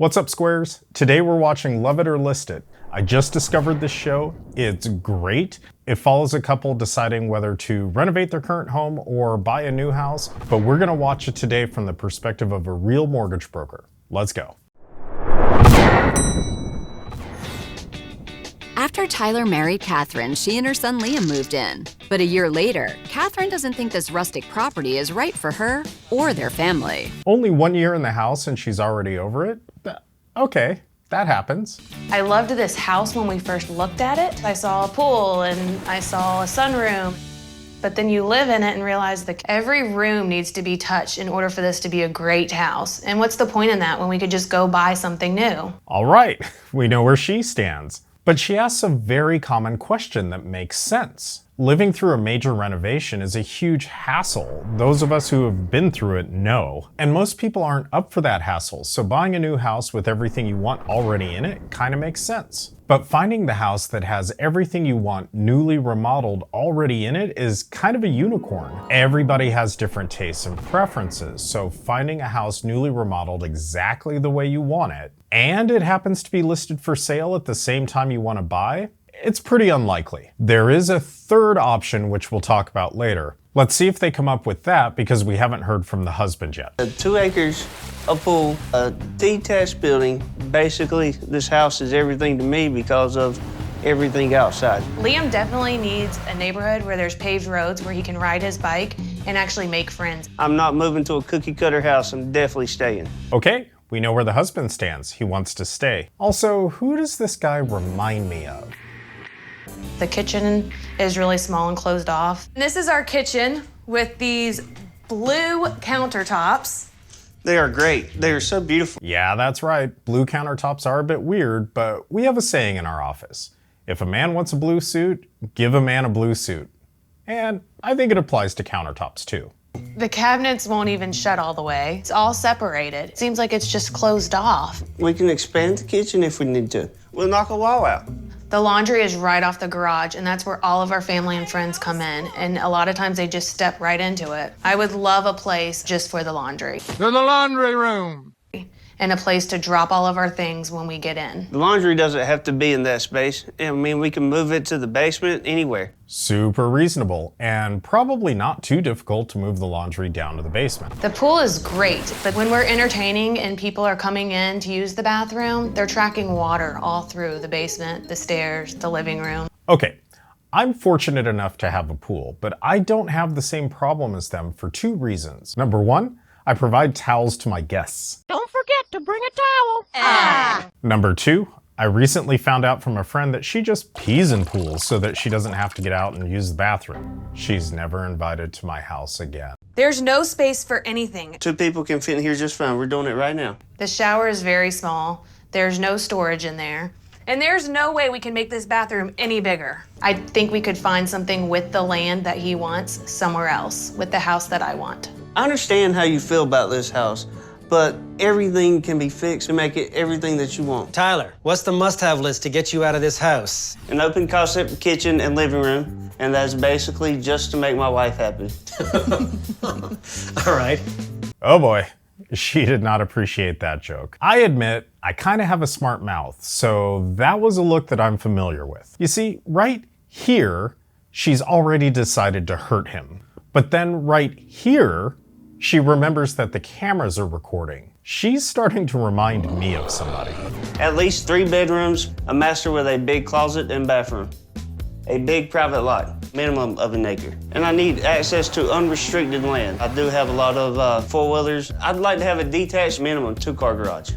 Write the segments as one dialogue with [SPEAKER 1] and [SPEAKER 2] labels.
[SPEAKER 1] What's up, Squares? Today we're watching Love It or List It. I just discovered this show. It's great. It follows a couple deciding whether to renovate their current home or buy a new house, but we're gonna watch it today from the perspective of a real mortgage broker. Let's go.
[SPEAKER 2] After Tyler married Catherine, she and her son Liam moved in. But a year later, Catherine doesn't think this rustic property is right for her or their family.
[SPEAKER 1] Only 1 year in the house and she's already over it? Okay, that happens.
[SPEAKER 3] I loved this house when we first looked at it. I saw a pool and I saw a sunroom. But then you live in it and realize that every room needs to be touched in order for this to be a great house. And what's the point in that when we could just go buy something new?
[SPEAKER 1] All right, we know where she stands. But she asks a very common question that makes sense. Living through a major renovation is a huge hassle. Those of us who have been through it know. And most people aren't up for that hassle, so buying a new house with everything you want already in it kind of makes sense. But finding the house that has everything you want newly remodeled already in it is kind of a unicorn. Everybody has different tastes and preferences, so finding a house newly remodeled exactly the way you want it, and it happens to be listed for sale at the same time you want to buy, it's pretty unlikely. There is a third option which we'll talk about later. Let's see if they come up with that because we haven't heard from the husband yet.
[SPEAKER 4] 2 acres, a pool, a detached building. Basically, this house is everything to me because of everything outside.
[SPEAKER 3] Liam definitely needs a neighborhood where there's paved roads where he can ride his bike and actually make friends.
[SPEAKER 4] I'm not moving to a cookie cutter house. I'm definitely staying.
[SPEAKER 1] Okay, we know where the husband stands. He wants to stay. Also, who does this guy remind me of?
[SPEAKER 3] The kitchen is really small and closed off. This is our kitchen with these blue countertops.
[SPEAKER 4] They are great. They are so beautiful.
[SPEAKER 1] Yeah, that's right. Blue countertops are a bit weird, but we have a saying in our office. If a man wants a blue suit, give a man a blue suit. And I think it applies to countertops too.
[SPEAKER 3] The cabinets won't even shut all the way. It's all separated. It seems like it's just closed off.
[SPEAKER 4] We can expand the kitchen if we need to. We'll knock a wall out.
[SPEAKER 3] The laundry is right off the garage, and that's where all of our family and friends come in. And a lot of times they just step right into it. I would love a place just for the laundry.
[SPEAKER 5] To the laundry room.
[SPEAKER 3] And a place to drop all of our things when we get in.
[SPEAKER 4] The laundry doesn't have to be in that space. I mean, we can move it to the basement anywhere.
[SPEAKER 1] Super reasonable, and probably not too difficult to move the laundry down to the basement.
[SPEAKER 3] The pool is great, but when we're entertaining and people are coming in to use the bathroom, they're tracking water all through the basement, the stairs, the living room.
[SPEAKER 1] Okay, I'm fortunate enough to have a pool, but I don't have the same problem as them for 2 reasons. Number 1, I provide towels to my guests.
[SPEAKER 5] Don't forget to bring a towel.
[SPEAKER 1] Number 2, I recently found out from a friend that she just pees in pools so that she doesn't have to get out and use the bathroom. She's never invited to my house again.
[SPEAKER 3] There's no space for anything.
[SPEAKER 4] 2 people can fit in here just fine. We're doing it right now.
[SPEAKER 3] The shower is very small. There's no storage in there. And there's no way we can make this bathroom any bigger. I think we could find something with the land that he wants somewhere else, with the house that I want.
[SPEAKER 4] I understand how you feel about this house, but everything can be fixed to make it everything that you want.
[SPEAKER 6] Tyler, what's the must-have list to get you out of this house?
[SPEAKER 4] An open concept kitchen and living room, and that's basically just to make my wife happy.
[SPEAKER 6] All right.
[SPEAKER 1] Oh boy, she did not appreciate that joke. I admit, I kind of have a smart mouth, so that was a look that I'm familiar with. You see, right here, she's already decided to hurt him. But then right here, she remembers that the cameras are recording. She's starting to remind me of somebody.
[SPEAKER 4] At least 3 bedrooms, a master with a big closet and bathroom. A big private lot, minimum of 1 acre. And I need access to unrestricted land. I do have a lot of 4-wheelers. I'd like to have a detached minimum 2-car garage.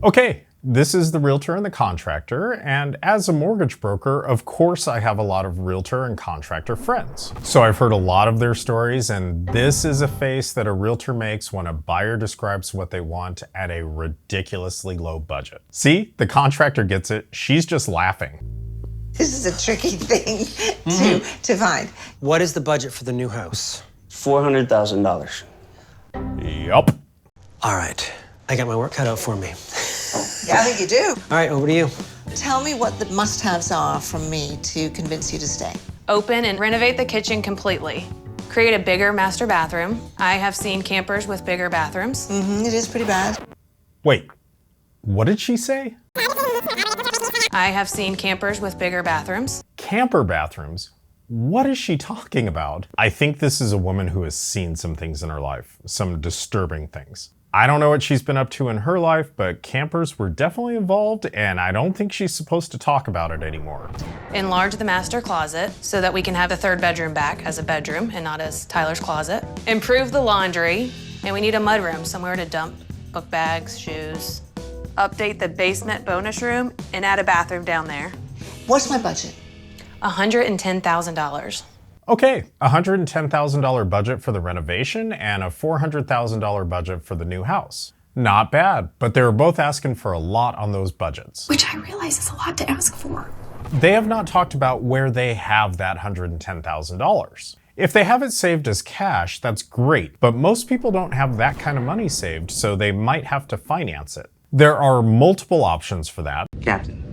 [SPEAKER 1] Okay, this is the realtor and the contractor, and as a mortgage broker, of course I have a lot of realtor and contractor friends. So I've heard a lot of their stories, and this is a face that a realtor makes when a buyer describes what they want at a ridiculously low budget. See, the contractor gets it, she's just laughing.
[SPEAKER 7] This is a tricky thing to find.
[SPEAKER 6] What is the budget for the new house?
[SPEAKER 4] $400,000.
[SPEAKER 1] Yup.
[SPEAKER 6] All right, I got my work cut out for me.
[SPEAKER 7] Yeah, I think you do.
[SPEAKER 6] All right, over to you.
[SPEAKER 7] Tell me what the must-haves are from me to convince you to stay.
[SPEAKER 3] Open and renovate the kitchen completely. Create a bigger master bathroom. I have seen campers with bigger bathrooms.
[SPEAKER 7] It is pretty bad.
[SPEAKER 1] Wait, What did she say?
[SPEAKER 3] I have seen campers with bigger bathrooms.
[SPEAKER 1] Camper bathrooms? What is she talking about? I think this is a woman who has seen some things in her life, some disturbing things. I don't know what she's been up to in her life, but campers were definitely involved, and I don't think she's supposed to talk about it anymore.
[SPEAKER 3] Enlarge the master closet so that we can have the third bedroom back as a bedroom and not as Tyler's closet. Improve the laundry, and we need a mudroom, somewhere to dump book bags, shoes. Update the basement bonus room and add a bathroom down there.
[SPEAKER 7] What's my budget?
[SPEAKER 3] $110,000.
[SPEAKER 1] Okay, $110,000 budget for the renovation and a $400,000 budget for the new house. Not bad, but they were both asking for a lot on those budgets.
[SPEAKER 8] Which I realize is a lot to ask for.
[SPEAKER 1] They have not talked about where they have that $110,000. If they have it saved as cash, that's great, but most people don't have that kind of money saved, so they might have to finance it. There are multiple options for that.
[SPEAKER 9] Captain,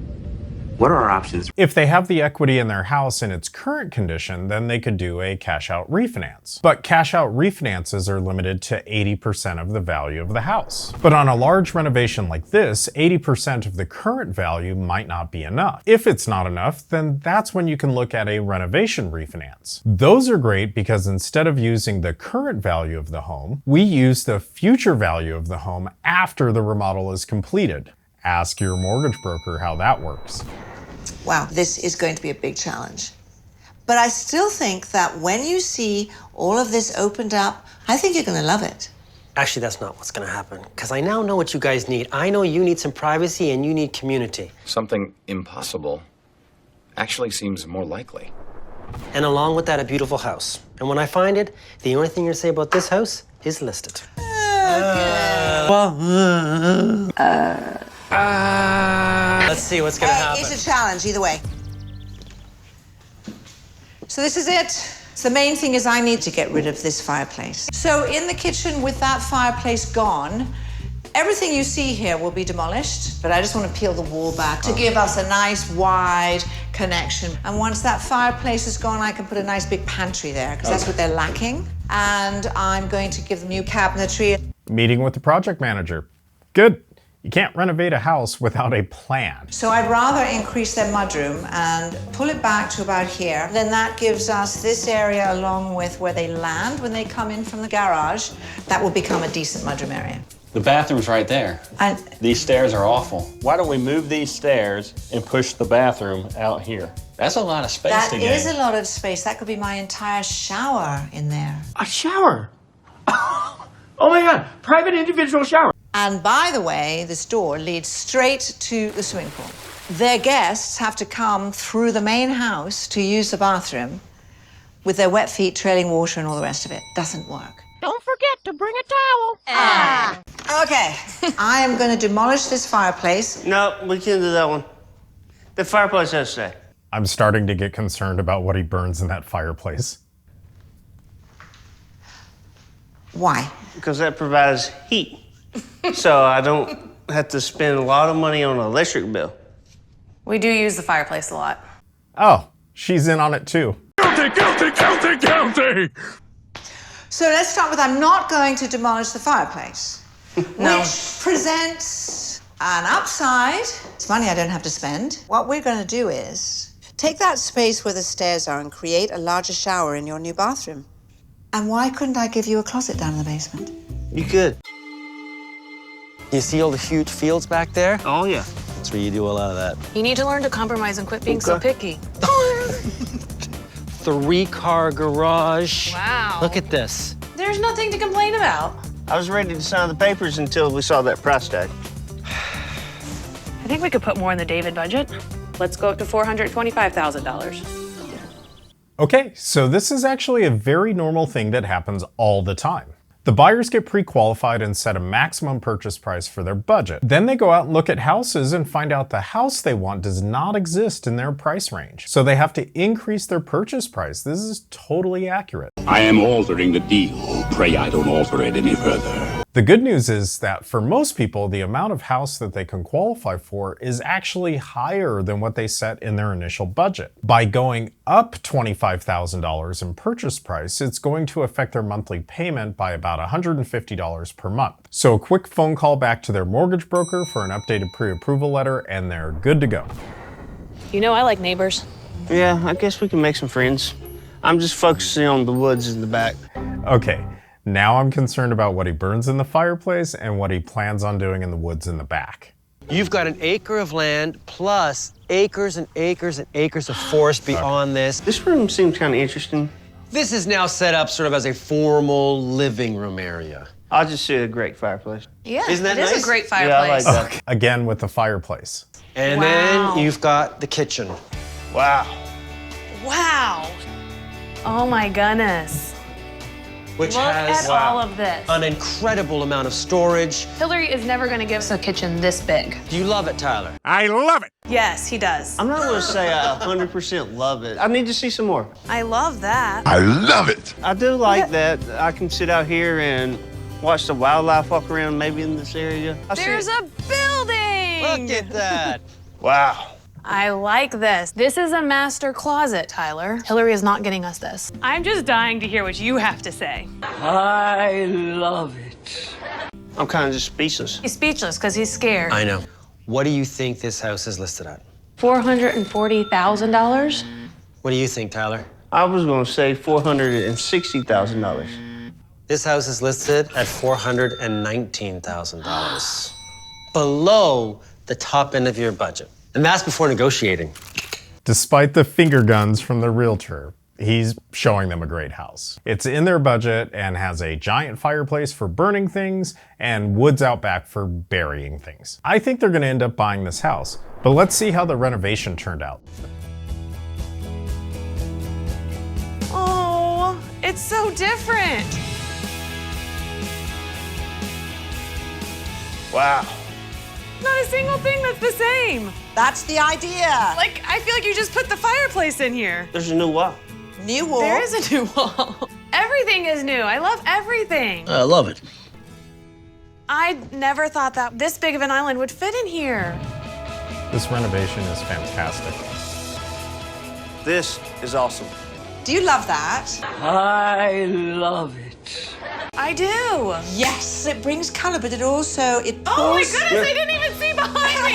[SPEAKER 9] what are our options?
[SPEAKER 1] If they have the equity in their house in its current condition, then they could do a cash-out refinance. But cash-out refinances are limited to 80% of the value of the house. But on a large renovation like this, 80% of the current value might not be enough. If it's not enough, then that's when you can look at a renovation refinance. Those are great because instead of using the current value of the home, we use the future value of the home after the remodel is completed. Ask your mortgage broker how that works.
[SPEAKER 7] Wow, this is going to be a big challenge. But I still think that when you see all of this opened up, I think you're going to love it.
[SPEAKER 6] Actually, that's not what's gonna happen, because I now know what you guys need. I know you need some privacy and you need community.
[SPEAKER 10] Something impossible actually seems more likely.
[SPEAKER 6] And along with that, a beautiful house. And when I find it, the only thing you're gonna say about this house is listed. Let's see what's gonna happen.
[SPEAKER 7] It's a challenge either way. So this is it. So the main thing is I need to get rid of this fireplace. So in the kitchen with that fireplace gone, everything you see here will be demolished, but I just want to peel the wall back to give us a nice wide connection. And once that fireplace is gone, I can put a nice big pantry there, because that's what they're lacking. And I'm going to give them new cabinetry.
[SPEAKER 1] Meeting with the project manager. Good. You can't renovate a house without a plan.
[SPEAKER 7] So I'd rather increase their mudroom and pull it back to about here. Then that gives us this area along with where they land when they come in from the garage. That will become a decent mudroom area.
[SPEAKER 11] The bathroom's right there.
[SPEAKER 7] And
[SPEAKER 11] These stairs are awful.
[SPEAKER 12] Why don't we move these stairs and push the bathroom out here?
[SPEAKER 11] That's a lot of space
[SPEAKER 7] that
[SPEAKER 11] to gain.
[SPEAKER 7] is a lot of space. That could be my entire shower in there.
[SPEAKER 12] A shower? Oh my God, private individual shower.
[SPEAKER 7] And by the way, this door leads straight to the swimming pool. Their guests have to come through the main house to use the bathroom with their wet feet trailing water and all the rest of it. Doesn't work.
[SPEAKER 5] Don't forget to bring a towel.
[SPEAKER 7] Okay, I am going to demolish this fireplace.
[SPEAKER 4] No, we can't do that one. The fireplace has to stay.
[SPEAKER 1] I'm starting to get concerned about what he burns in that fireplace.
[SPEAKER 7] Why?
[SPEAKER 4] Because that provides heat. So I don't have to spend a lot of money on an electric bill.
[SPEAKER 3] We do use the fireplace a lot.
[SPEAKER 1] Oh, she's in on it too.
[SPEAKER 5] Guilty, guilty, guilty, guilty.
[SPEAKER 7] So let's start with I'm not going to demolish the fireplace,
[SPEAKER 3] No.
[SPEAKER 7] which presents an upside. It's money I don't have to spend. What we're going to do is take that space where the stairs are and create a larger shower in your new bathroom. And why couldn't I give you a closet down in the basement?
[SPEAKER 4] You could.
[SPEAKER 6] You see all the huge fields back there?
[SPEAKER 4] Oh, yeah.
[SPEAKER 6] That's where you do a lot of that.
[SPEAKER 3] You need to learn to compromise and quit being so picky.
[SPEAKER 6] 3-car garage.
[SPEAKER 3] Wow.
[SPEAKER 6] Look at this.
[SPEAKER 3] There's nothing to complain about.
[SPEAKER 4] I was ready to sign the papers until we saw that price tag.
[SPEAKER 3] I think we could put more in the David budget. Let's go up to $425,000.
[SPEAKER 1] Okay, so this is actually a very normal thing that happens all the time. The buyers get pre-qualified and set a maximum purchase price for their budget. Then they go out and look at houses and find out the house they want does not exist in their price range. So they have to increase their purchase price. This is totally accurate.
[SPEAKER 13] I am altering the deal. Pray I don't alter it any further.
[SPEAKER 1] The good news is that for most people, the amount of house that they can qualify for is actually higher than what they set in their initial budget. By going up $25,000 in purchase price, it's going to affect their monthly payment by about $150 per month. So a quick phone call back to their mortgage broker for an updated pre-approval letter and they're good to go.
[SPEAKER 3] You know I like neighbors.
[SPEAKER 4] Yeah, I guess we can make some friends. I'm just focusing on the woods in the back.
[SPEAKER 1] Okay. Now I'm concerned about what he burns in the fireplace and what he plans on doing in the woods in the back.
[SPEAKER 6] You've got an acre of land plus acres and acres and acres of forest beyond this.
[SPEAKER 4] This room seems kind of interesting.
[SPEAKER 6] This is now set up sort of as a formal living room area.
[SPEAKER 4] I just see a great fireplace.
[SPEAKER 3] Yeah,
[SPEAKER 6] Isn't that
[SPEAKER 3] it is
[SPEAKER 6] nice?
[SPEAKER 3] a great
[SPEAKER 4] Yeah, I like
[SPEAKER 3] fireplace.
[SPEAKER 4] that.
[SPEAKER 1] Okay. Again with the fireplace.
[SPEAKER 6] And then you've got the kitchen.
[SPEAKER 4] Wow.
[SPEAKER 3] Wow. Oh my goodness.
[SPEAKER 6] Which
[SPEAKER 3] Look
[SPEAKER 6] has
[SPEAKER 3] at all of this.
[SPEAKER 6] an incredible amount of storage.
[SPEAKER 3] Hillary is never going to give us a kitchen this big.
[SPEAKER 6] Do you love it, Tyler?
[SPEAKER 5] I love it.
[SPEAKER 3] Yes, he does.
[SPEAKER 4] I'm not going to say I 100% love it. I need to see some more.
[SPEAKER 3] I love that.
[SPEAKER 5] I love it.
[SPEAKER 4] I do like that I can sit out here and watch the wildlife walk around maybe in this area.
[SPEAKER 3] There's a building.
[SPEAKER 6] Look at that.
[SPEAKER 4] Wow.
[SPEAKER 3] I like this. This is a master closet, Tyler. Hillary is not getting us this. I'm just dying to hear what you have to say.
[SPEAKER 12] I love it.
[SPEAKER 4] I'm kind of just speechless.
[SPEAKER 3] He's speechless because he's scared.
[SPEAKER 6] I know. What do you think this house is listed at?
[SPEAKER 3] $440,000?
[SPEAKER 6] What do you think, Tyler?
[SPEAKER 4] I was going to say $460,000.
[SPEAKER 6] This house is listed at $419,000. Below the top end of your budget. And that's before negotiating.
[SPEAKER 1] Despite the finger guns from the realtor, he's showing them a great house. It's in their budget and has a giant fireplace for burning things and woods out back for burying things. I think they're gonna end up buying this house, but let's see how the renovation turned out.
[SPEAKER 3] Oh, it's so different.
[SPEAKER 4] Wow.
[SPEAKER 3] Not a single thing that's the same.
[SPEAKER 7] That's the idea.
[SPEAKER 3] Like, I feel like you just put the fireplace in here.
[SPEAKER 4] There's a new wall.
[SPEAKER 7] New wall.
[SPEAKER 3] There is a new wall. Everything is new. I love everything.
[SPEAKER 12] I love it.
[SPEAKER 3] I never thought that this big of an island would fit in here.
[SPEAKER 1] This renovation is fantastic.
[SPEAKER 4] This is awesome.
[SPEAKER 7] Do you love that?
[SPEAKER 12] I love it.
[SPEAKER 3] I do.
[SPEAKER 7] Yes, it brings color, but it also, it pulls.
[SPEAKER 3] Oh my goodness, I didn't even see behind me.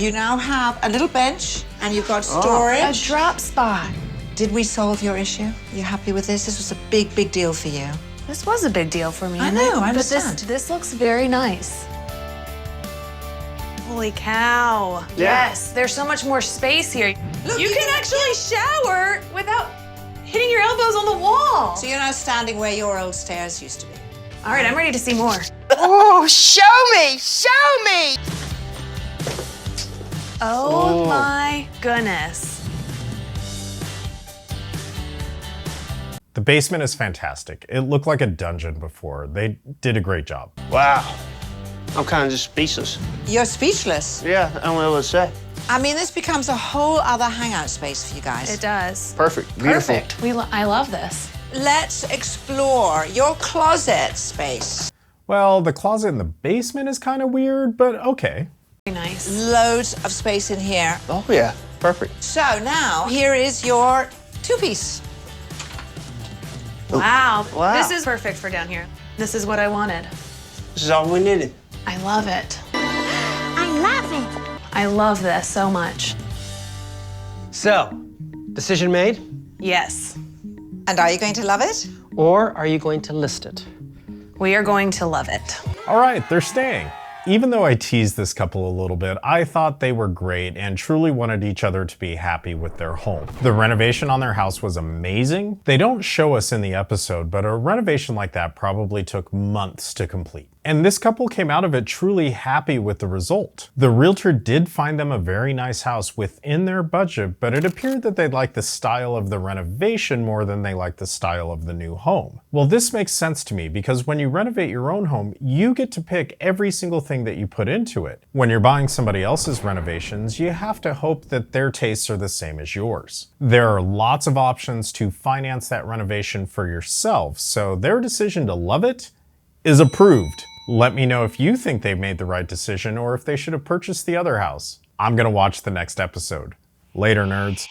[SPEAKER 7] You now have a little bench and you've got storage.
[SPEAKER 3] A drop spot.
[SPEAKER 7] Did we solve your issue? Are you happy with this? This was a big, big deal for you.
[SPEAKER 3] This was a big deal for me.
[SPEAKER 7] I know, I
[SPEAKER 3] But
[SPEAKER 7] understand.
[SPEAKER 3] this looks very nice. Holy cow.
[SPEAKER 4] Yeah.
[SPEAKER 3] Yes, there's so much more space here.
[SPEAKER 7] Look,
[SPEAKER 3] you can actually shower without hitting your elbows on the wall.
[SPEAKER 7] So you're now standing where your old stairs used to be.
[SPEAKER 3] All right, I'm ready to see more.
[SPEAKER 8] Oh, show me! Show me!
[SPEAKER 3] Oh my goodness.
[SPEAKER 1] The basement is fantastic. It looked like a dungeon before. They did a great job.
[SPEAKER 4] Wow. I'm kind of just speechless.
[SPEAKER 7] You're speechless.
[SPEAKER 4] Yeah, I don't know what to say.
[SPEAKER 7] I mean, this becomes a whole other hangout space for you guys.
[SPEAKER 3] It does.
[SPEAKER 4] Perfect. Beautiful.
[SPEAKER 3] Perfect. I love this.
[SPEAKER 7] Let's explore your closet space.
[SPEAKER 1] Well, the closet in the basement is kind of weird, but okay.
[SPEAKER 3] Very nice.
[SPEAKER 7] Loads of space in here.
[SPEAKER 4] Oh, yeah. Perfect.
[SPEAKER 7] So now, here is your two-piece.
[SPEAKER 3] Wow.
[SPEAKER 4] Wow.
[SPEAKER 3] This is perfect for down here. This is what I wanted.
[SPEAKER 4] This is all we needed.
[SPEAKER 3] I love it.
[SPEAKER 8] I love it.
[SPEAKER 3] I love this so much.
[SPEAKER 6] So, decision made?
[SPEAKER 3] Yes.
[SPEAKER 7] And are you going to love it?
[SPEAKER 6] Or are you going to list it?
[SPEAKER 3] We are going to love it.
[SPEAKER 1] All right, they're staying. Even though I teased this couple a little bit, I thought they were great and truly wanted each other to be happy with their home. The renovation on their house was amazing. They don't show us in the episode, but a renovation like that probably took months to complete. And this couple came out of it truly happy with the result. The realtor did find them a very nice house within their budget, but it appeared that they liked the style of the renovation more than they liked the style of the new home. Well, this makes sense to me because when you renovate your own home, you get to pick every single thing that you put into it. When you're buying somebody else's renovations, you have to hope that their tastes are the same as yours. There are lots of options to finance that renovation for yourself, so their decision to love it is approved. Let me know if you think they've made the right decision or if they should have purchased the other house. I'm gonna watch the next episode. Later, nerds.